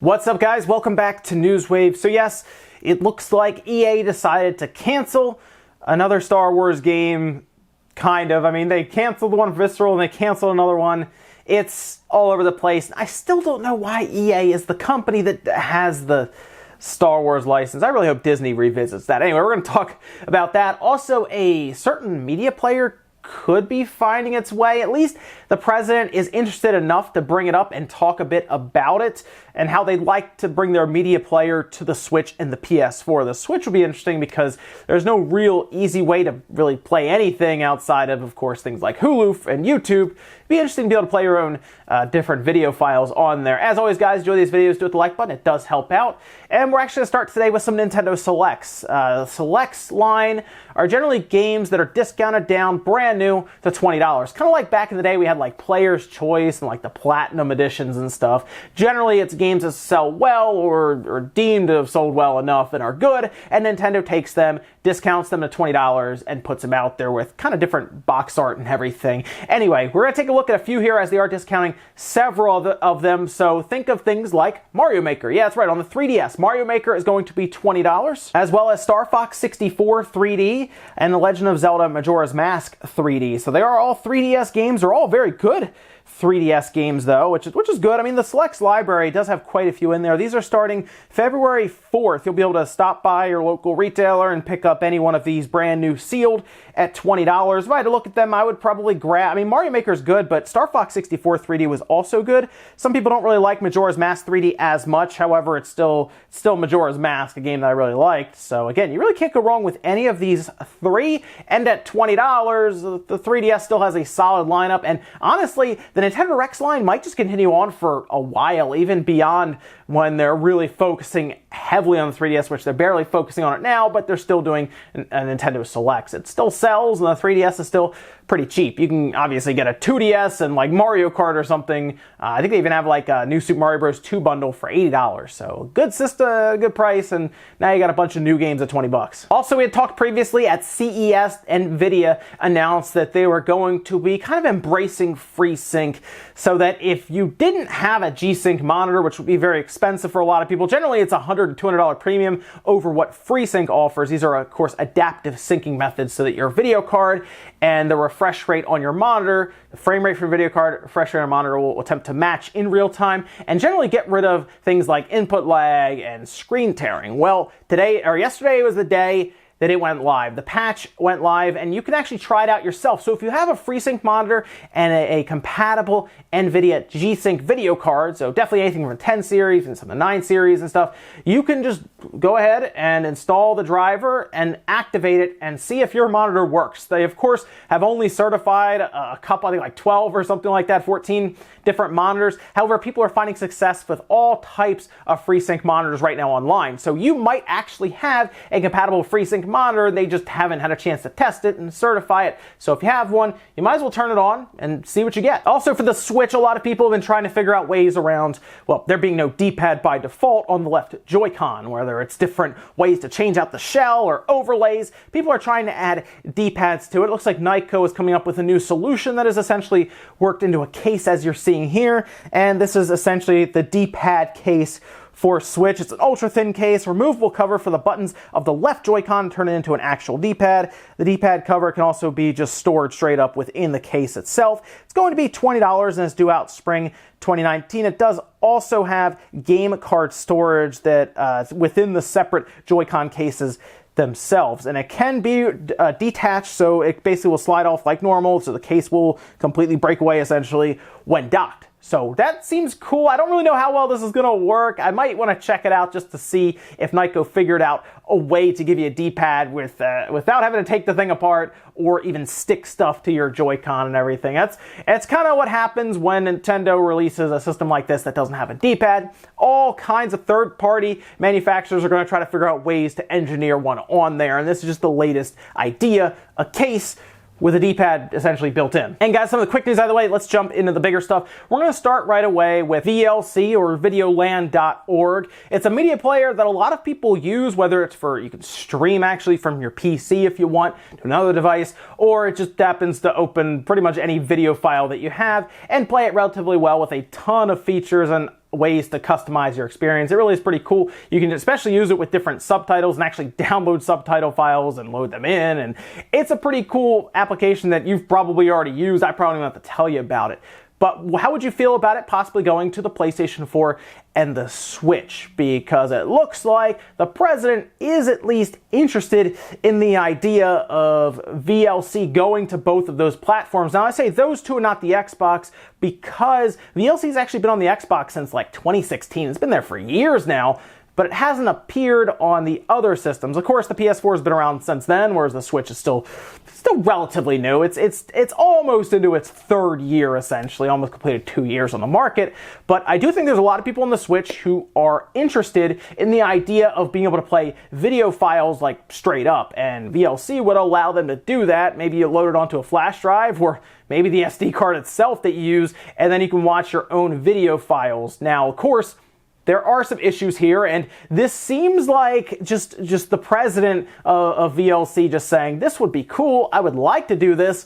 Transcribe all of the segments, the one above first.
What's up, guys? Welcome back to Newswave. So yes, it looks like EA decided to cancel another Star Wars game, kind of. I mean, they canceled the one for Visceral and they canceled another one. It's all over the place. I still don't know why EA is the company that has the Star Wars license. I really hope Disney revisits that. Anyway, we're going to talk about that. Also, a certain media player could be finding its way. At least the president is interested enough to bring it up and talk a bit about it and how they'd like to bring their media player to the Switch and the PS4. The Switch will be interesting because there's no real easy way to really play anything outside of course, things like Hulu and YouTube. It'd be interesting to be able to play your own different video files on there. As always, guys, enjoy these videos, do hit the like button. It does help out. And we're actually going to start today with some Nintendo Selects. Selects line are generally games that are discounted down brand new to $20. Kind of like back in the day we had like Player's Choice and like the Platinum editions and stuff. Generally it's games that sell well or deemed to have sold well enough and are good, and Nintendo takes them, discounts them to $20 and puts them out there with kind of different box art and everything. Anyway, we're going to take a look at a few here as they are discounting several of them. So think of things like Mario Maker. Yeah, that's right. On the 3DS, Mario Maker is going to be $20, as well as Star Fox 64 3D and The Legend of Zelda Majora's Mask 3D. So they are all 3DS games. They're all very good 3DS games though, which is good. I mean, the Selects library does have quite a few in there. These are starting February 4th. You'll be able to stop by your local retailer and pick up any one of these brand new sealed at $20. If I had to look at them, I would probably grab, I mean, Mario Maker is good, but Star Fox 64 3D was also good. Some people don't really like Majora's Mask 3D as much. However, it's still Majora's Mask, a game that I really liked. So again, you really can't go wrong with any of these three. And at $20, the 3DS still has a solid lineup. And honestly, the Nintendo Rex line might just continue on for a while, even beyond when they're really focusing heavily on the 3DS, which they're barely focusing on it now, but they're still doing a Nintendo Selects. It still sells, and the 3DS is still pretty cheap. You can obviously get a 2DS and like Mario Kart or something. I think they even have like a new Super Mario Bros. 2 bundle for $80. So good system, good price, and now you got a bunch of new games at $20. Also, we had talked previously at CES, Nvidia announced that they were going to be kind of embracing FreeSync, so that if you didn't have a G-Sync monitor, which would be very expensive for a lot of people, generally it's $100 to $200 premium over what FreeSync offers. These are, of course, adaptive syncing methods so that your video card and the refresh rate on your monitor, the frame rate for your video card, refresh rate on your monitor will attempt to match in real time and generally get rid of things like input lag and screen tearing. Well, today or yesterday was the day that it went live. The patch went live, and you can actually try it out yourself. So if you have a FreeSync monitor and a compatible Nvidia G-Sync video card, so definitely anything from the 10 series and some of the 9 series and stuff, you can just go ahead and install the driver and activate it and see if your monitor works. They, of course, have only certified a couple, I think like 12 or something like that, 14 different monitors. However, people are finding success with all types of FreeSync monitors right now online. So you might actually have a compatible FreeSync monitor, they just haven't had a chance to test it and certify it. So if you have one, you might as well turn it on and see what you get. Also, for the Switch, a lot of people have been trying to figure out ways around, well, there being no D-pad by default on the left Joy-Con, whether it's different ways to change out the shell or overlays. People are trying to add D-pads to it. It looks like Nyko is coming up with a new solution that is essentially worked into a case as you're seeing here, and this is essentially the D-pad case for Switch. It's an ultra-thin case, removable cover for the buttons of the left Joy-Con, turn it into an actual D-pad. The D-pad cover can also be just stored straight up within the case itself. It's going to be $20 and it's due out spring 2019. It does also have game card storage that within the separate Joy-Con cases themselves, and it can be detached, so it basically will slide off like normal, so the case will completely break away essentially when docked. So that seems cool. I don't really know how well this is going to work. I might want to check it out just to see if Nyko figured out a way to give you a D-pad without having to take the thing apart or even stick stuff to your Joy-Con and everything. It's kind of what happens when Nintendo releases a system like this that doesn't have a D-pad. All kinds of third-party manufacturers are going to try to figure out ways to engineer one on there, and this is just the latest idea, a case with a D-pad essentially built in. And guys, some of the quick news out of the way, let's jump into the bigger stuff. We're going to start right away with VLC, or videoland.org. It's a media player that a lot of people use, whether it's for, you can stream actually from your PC if you want to another device, or it just happens to open pretty much any video file that you have and play it relatively well with a ton of features and ways to customize your experience. It really is pretty cool. You can especially use it with different subtitles and actually download subtitle files and load them in. And it's a pretty cool application that you've probably already used. I probably don't have to tell you about it. But how would you feel about it possibly going to the PlayStation 4 and the Switch? Because it looks like the president is at least interested in the idea of VLC going to both of those platforms. Now, I say those two and not the Xbox because VLC has actually been on the Xbox since like 2016. It's been there for years now, but it hasn't appeared on the other systems. Of course, the PS4 has been around since then, whereas the Switch is still relatively new. It's almost into its third year, essentially, almost completed 2 years on the market. But I do think there's a lot of people on the Switch who are interested in the idea of being able to play video files like straight up, and VLC would allow them to do that. Maybe you load it onto a flash drive, or maybe the SD card itself that you use, and then you can watch your own video files. Now, of course, there are some issues here, and this seems like just the president of VLC just saying, this would be cool, I would like to do this,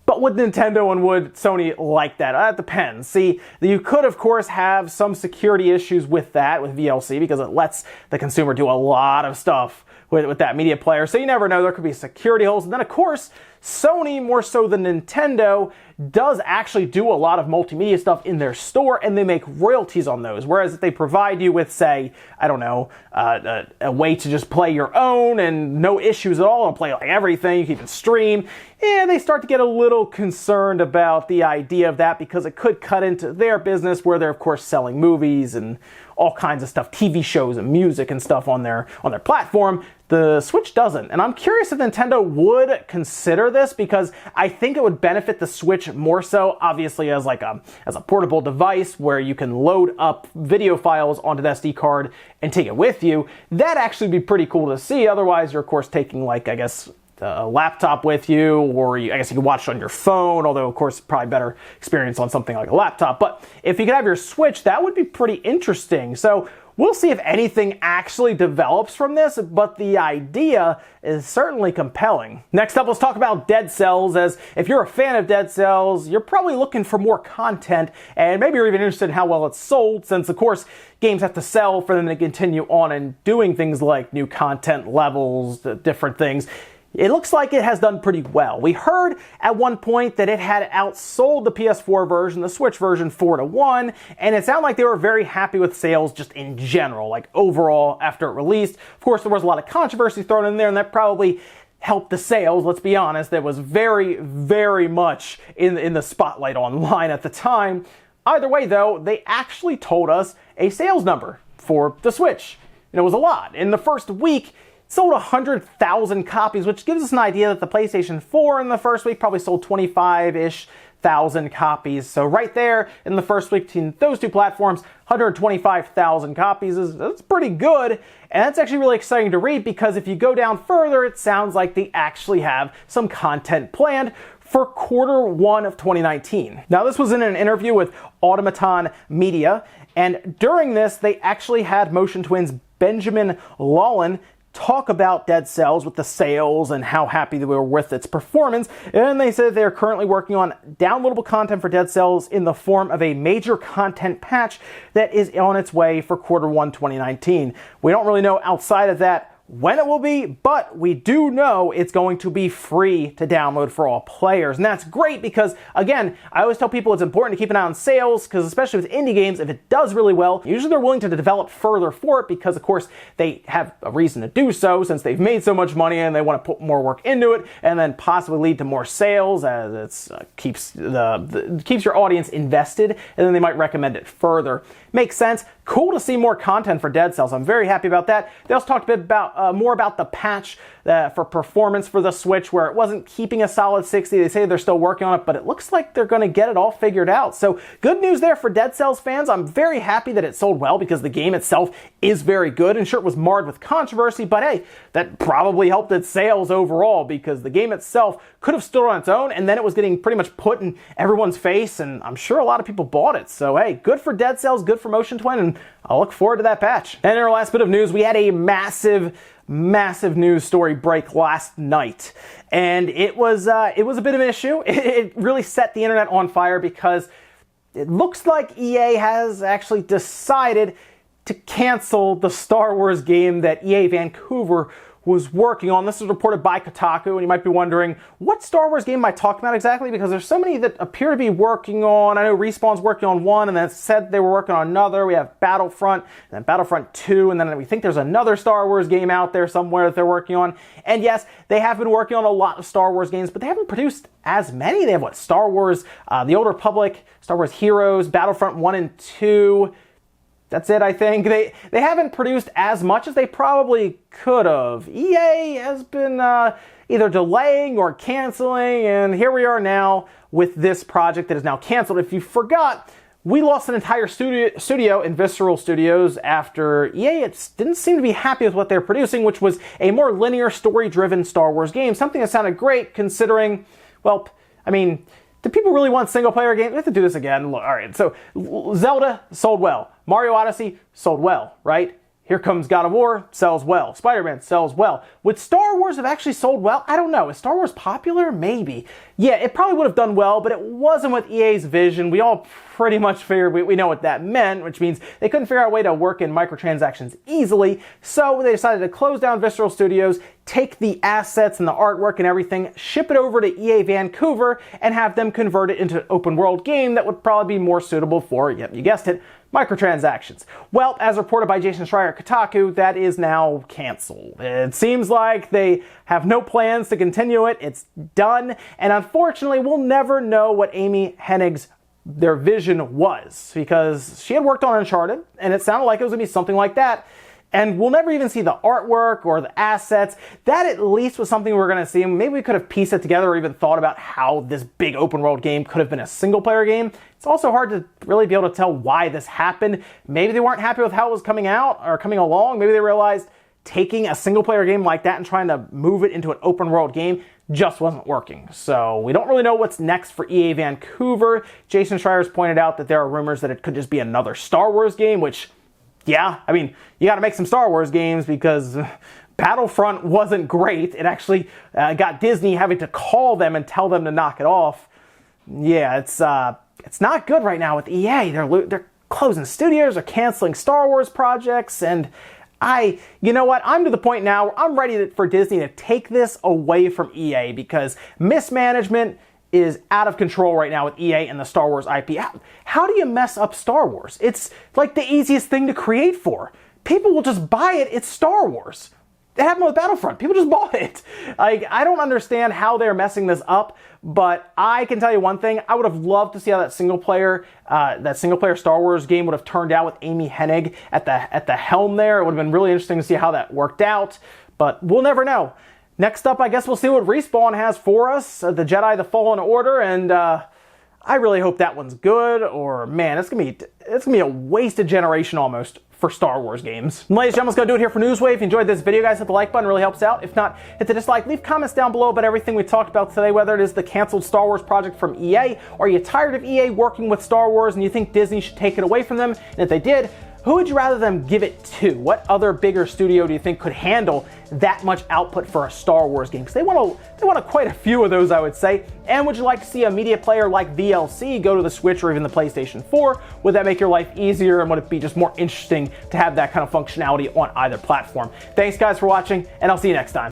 but would Nintendo and would Sony like that? That depends. See, you could, of course, have some security issues with that, with VLC, because it lets the consumer do a lot of stuff with that media player, so you never know, there could be security holes. And then, of course, Sony, more so than Nintendo, does actually do a lot of multimedia stuff in their store, and they make royalties on those. Whereas if they provide you with, say, I don't know, a way to just play your own and no issues at all and play like everything, you can even stream, they start to get a little concerned about the idea of that because it could cut into their business where they're, of course, selling movies and all kinds of stuff, TV shows and music and stuff on their platform. The Switch doesn't. And I'm curious if Nintendo would consider this because I think it would benefit the Switch more so, obviously, as a portable device where you can load up video files onto the SD card and take it with you. That'd actually be pretty cool to see. Otherwise, you're, of course, taking, like, I guess, a laptop with you, or I guess you can watch it on your phone, although, of course, probably better experience on something like a laptop. But if you could have your Switch, that would be pretty interesting. So we'll see if anything actually develops from this, but the idea is certainly compelling. Next up, let's talk about Dead Cells, as if you're a fan of Dead Cells, you're probably looking for more content, and maybe you're even interested in how well it's sold, since, of course, games have to sell for them to continue on and doing things like new content levels, different things. It looks like it has done pretty well. We heard at one point that it had outsold the PS4 version, the Switch version, 4-1, and it sounded like they were very happy with sales just in general, like overall after it released. Of course, there was a lot of controversy thrown in there, and that probably helped the sales, let's be honest. It was very, very much in the spotlight online at the time. Either way, though, they actually told us a sales number for the Switch, and it was a lot. In the first week, sold 100,000 copies, which gives us an idea that the PlayStation 4 in the first week probably sold 25-ish thousand copies. So right there in the first week between those two platforms, 125,000 copies that's pretty good. And that's actually really exciting to read because if you go down further, it sounds like they actually have some content planned for Q1 of 2019. Now, this was in an interview with Automaton Media, and during this, they actually had Motion Twins' Benjamin Lawlin talk about Dead Cells with the sales and how happy they were with its performance, and they said they're currently working on downloadable content for Dead Cells in the form of a major content patch that is on its way for Q1 2019. We don't really know outside of that when it will be, but we do know it's going to be free to download for all players. And that's great because, again, I always tell people it's important to keep an eye on sales because especially with indie games, if it does really well, usually they're willing to develop further for it because, of course, they have a reason to do so since they've made so much money and they want to put more work into it and then possibly lead to more sales as it keeps your audience invested, and then they might recommend it further. Makes sense. Cool to see more content for Dead Cells. I'm very happy about that. They also talked a bit about more about the patch for performance for the Switch, where it wasn't keeping a solid 60. They say they're still working on it, but it looks like they're going to get it all figured out. So good news there for Dead Cells fans. I'm very happy that it sold well because the game itself is very good, and sure, it was marred with controversy, but hey, that probably helped its sales overall because the game itself could have stood on its own, and then it was getting pretty much put in everyone's face, and I'm sure a lot of people bought it. So hey, good for Dead Cells, good for Motion Twin, and I'll look forward to that patch. And in our last bit of news, we had a massive news story break last night, and it was a bit of an issue. It really set the internet on fire because it looks like EA has actually decided to cancel the Star Wars game that EA Vancouver was working on. This is reported by Kotaku, and you might be wondering, what Star Wars game am I talking about exactly? Because there's so many that appear to be working on. I know Respawn's working on one, and then it said they were working on another. We have Battlefront, and then Battlefront 2, and then we think there's another Star Wars game out there somewhere that they're working on. And yes, they have been working on a lot of Star Wars games, but they haven't produced as many. They have, what, Star Wars, The Old Republic, Star Wars Heroes, Battlefront 1 and 2, that's it, I think. They haven't produced as much as they probably could have. EA has been either delaying or canceling, and here we are now with this project that is now canceled. If you forgot, we lost an entire studio in Visceral Studios after EA didn't seem to be happy with what they're producing, which was a more linear, story-driven Star Wars game. Something that sounded great considering, well, I mean, do people really want single-player games? We have to do this again. All right, so Zelda sold well. Mario Odyssey sold well, right? Here comes God of War, sells well. Spider-Man sells well. Would Star Wars have actually sold well? I don't know. Is Star Wars popular? Maybe. Yeah, it probably would have done well, but it wasn't with EA's vision. We all pretty much figured we know what that meant, which means they couldn't figure out a way to work in microtransactions easily, so they decided to close down Visceral Studios, take the assets and the artwork and everything, ship it over to EA Vancouver, and have them convert it into an open world game that would probably be more suitable for, yep, you guessed it, microtransactions. Well, as reported by Jason Schreier at Kotaku, that is now canceled. It seems like they have no plans to continue it. It's done. And unfortunately, we'll never know what Amy Hennig's their vision was, because she had worked on Uncharted, and it sounded like it was going to be something like that. And we'll never even see the artwork or the assets. That at least was something we were going to see. Maybe we could have pieced it together or even thought about how this big open world game could have been a single player game. It's also hard to really be able to tell why this happened. Maybe they weren't happy with how it was coming out or coming along. Maybe they realized taking a single player game like that and trying to move it into an open world game just wasn't working. So we don't really know what's next for EA Vancouver. Jason Schreier's pointed out that there are rumors that it could just be another Star Wars game, which, yeah, I mean, you got to make some Star Wars games because Battlefront wasn't great. It actually got Disney having to call them and tell them to knock it off. Yeah, it's not good right now with EA. They're closing studios, they're canceling Star Wars projects, and you know what? I'm to the point now where I'm ready for Disney to take this away from EA because mismanagement is out of control right now with EA and the Star Wars IP. How do you mess up Star Wars? It's like the easiest thing to create for. People will just buy it. It's Star Wars. It happened with Battlefront. People just bought it. Like, I don't understand how they're messing this up, but I can tell you one thing. I would have loved to see how that single player Star Wars game would have turned out with Amy Hennig at the helm there. It would have been really interesting to see how that worked out, but we'll never know. Next up, I guess we'll see what Respawn has for us, the Jedi: The Fallen Order, and I really hope that one's good, or man, it's gonna be a wasted generation almost for Star Wars games. And ladies and gentlemen, that's gonna do it here for Newswave. If you enjoyed this video, guys, hit the like button, it really helps out. If not, hit the dislike. Leave comments down below about everything we talked about today, whether it is the canceled Star Wars project from EA, or are you tired of EA working with Star Wars and you think Disney should take it away from them? And if they did, who would you rather them give it to? What other bigger studio do you think could handle that much output for a Star Wars game? Because they want quite a few of those, I would say. And would you like to see a media player like VLC go to the Switch or even the PlayStation 4? Would that make your life easier, and would it be just more interesting to have that kind of functionality on either platform? Thanks, guys, for watching, and I'll see you next time.